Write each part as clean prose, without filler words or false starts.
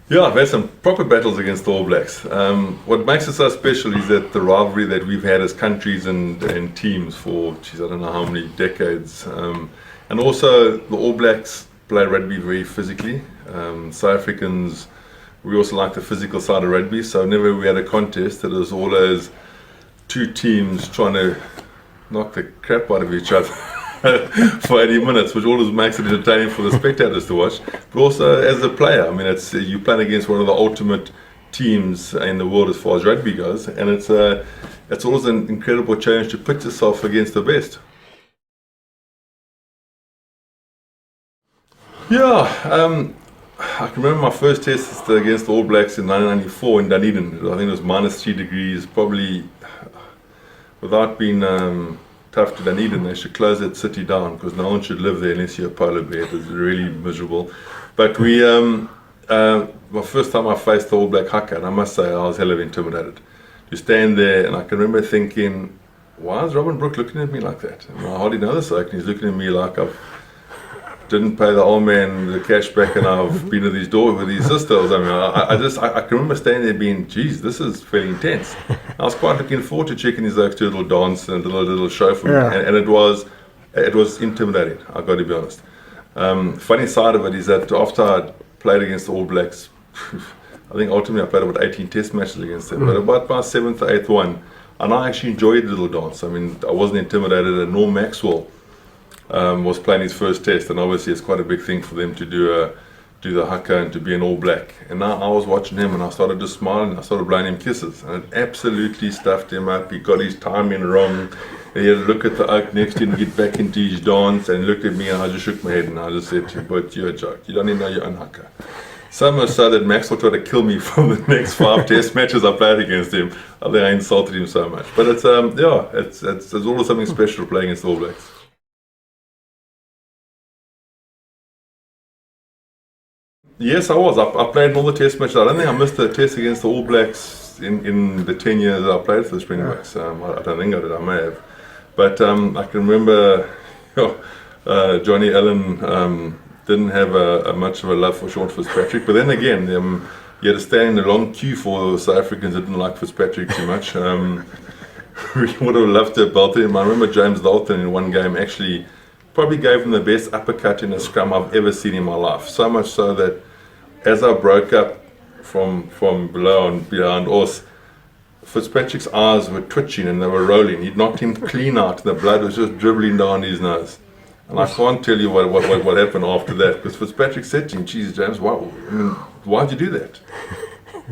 Yeah, I've had some proper battles against the All Blacks. What makes it so special is that the rivalry that we've had as countries and teams for, geez, I don't know how many decades. And also, the All Blacks play rugby very physically. South Africans, we also like the physical side of rugby. So whenever we had a contest, it was always two teams trying to knock the crap out of each other for 80 minutes, which always makes it entertaining for the spectators to watch. But also as a player, I mean, it's you're playing against one of the ultimate teams in the world as far as rugby goes, and it's always an incredible challenge to put yourself against the best. Yeah, I can remember my first test against the All Blacks in 1994 in Dunedin. I think it was -3 degrees, probably without being tough to Dunedin. They should close that city down because no one should live there unless you're a polar bear. It was really miserable. But my first time I faced the All Black haka, and I must say I was hell of intimidated. To stand there, and I can remember thinking, why is Robin Brooke looking at me like that? And I hardly know this bloke, and he's looking at me like I've didn't pay the old man the cash back and I've been to these doors with these sisters. I mean, I can remember standing there being, geez, this is fairly intense. I was quite looking forward to checking his oaks to a little dance and a little show for me. And it was intimidating, I've got to be honest. Funny side of it is that after I played against the All Blacks, I think ultimately I played about 18 test matches against them, but about my 7th or 8th one, and I actually enjoyed the little dance. I mean, I wasn't intimidated, and Norm Maxwell was playing his first test, and obviously it's quite a big thing for them to do the haka and to be an All Black. And now I was watching him and I started to smile and I started blowing him kisses, and it absolutely stuffed him up. He got his timing wrong. He had to look at the oak next to him and get back into his dance, and he looked at me and I just shook my head and I just said to him, but you're a joke, you don't even know your own haka. So much so that Maxwell tried to kill me from the next 5 test matches I played against him. I think I insulted him so much. But it's always something special playing against the All Blacks. Yes, I was. I played in all the test matches. I don't think I missed a test against the All Blacks in the 10 years that I played for the Springboks. I don't think I did. I may have. But I can remember Johnny Allan didn't have much of a love for Sean Fitzpatrick. But then again, you had to stand in a long queue for South Africans that didn't like Fitzpatrick too much. We would have loved to have belted him. I remember James Dalton in one game actually probably gave him the best uppercut in a scrum I've ever seen in my life. So much so that as I broke up from below and behind us, Fitzpatrick's eyes were twitching and they were rolling. He'd knocked him clean out. The blood was just dribbling down his nose. And I can't tell you what happened after that, because Fitzpatrick said to him, "Jesus, James, why'd you do that?"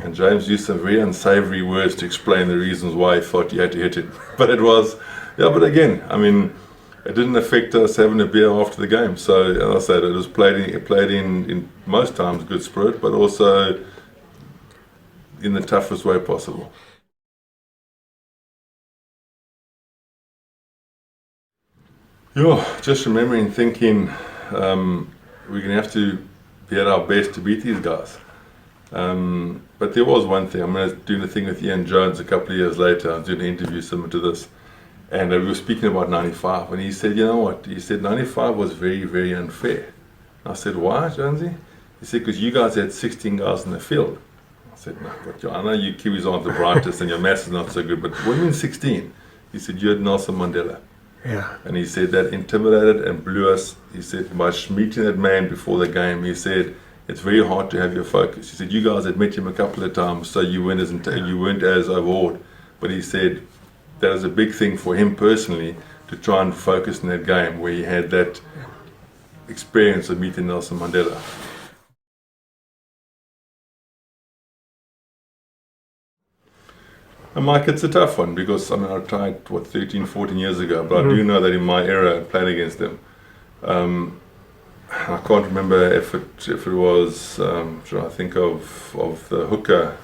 And James used some very unsavory words to explain the reasons why he thought he had to hit him. But but again, I mean, it didn't affect us having a beer after the game. So, as I said, it was played in most times good spirit, but also in the toughest way possible. Yeah, just remembering thinking we're going to have to be at our best to beat these guys. But there was one thing. I was doing a thing with Ian Jones a couple of years later. I was doing an interview similar to this. And we were speaking about 95, and he said, you know what? He said, 95 was very, very unfair. And I said, why, Jonesy? He said, because you guys had 16 guys in the field. I said, no, but I know you Kiwis aren't the brightest and your maths is not so good, but what do you mean 16? He said, you had Nelson Mandela. Yeah. And he said that intimidated and blew us. He said, by meeting that man before the game, he said, it's very hard to have your focus. He said, you guys had met him a couple of times, so you weren't as overawed. But he said, that was a big thing for him personally to try and focus in that game where he had that experience of meeting Nelson Mandela. And Mike, it's a tough one because I tried 13, 14 years ago, but I do know that in my era I played against them. I can't remember if it was I think of the hooker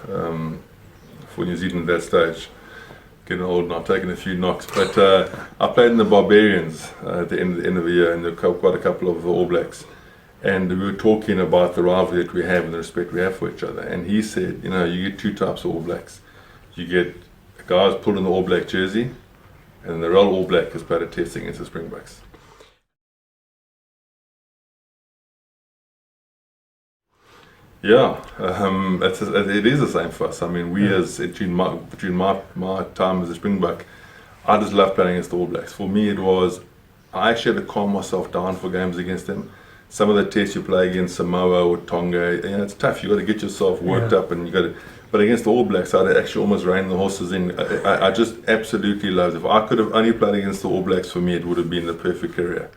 for New Zealand at that stage. Getting old and I've taken a few knocks, but I played in the Barbarians at the end of the year, and there were quite a couple of All Blacks, and we were talking about the rivalry that we have and the respect we have for each other. And he said, you get 2 types of All Blacks. You get guys pulling the All Black jersey, and the real All Black has played a test against the Springboks. Yeah, it is the same for us. I mean, between my time as a Springbok, I just love playing against the All Blacks. For me, I actually had to calm myself down for games against them. Some of the tests you play against Samoa or Tonga, it's tough. You got to get yourself worked up, and you got to. But against the All Blacks, I'd actually almost rein the horses in. I just absolutely loved it. If I could have only played against the All Blacks, for me, it would have been the perfect career.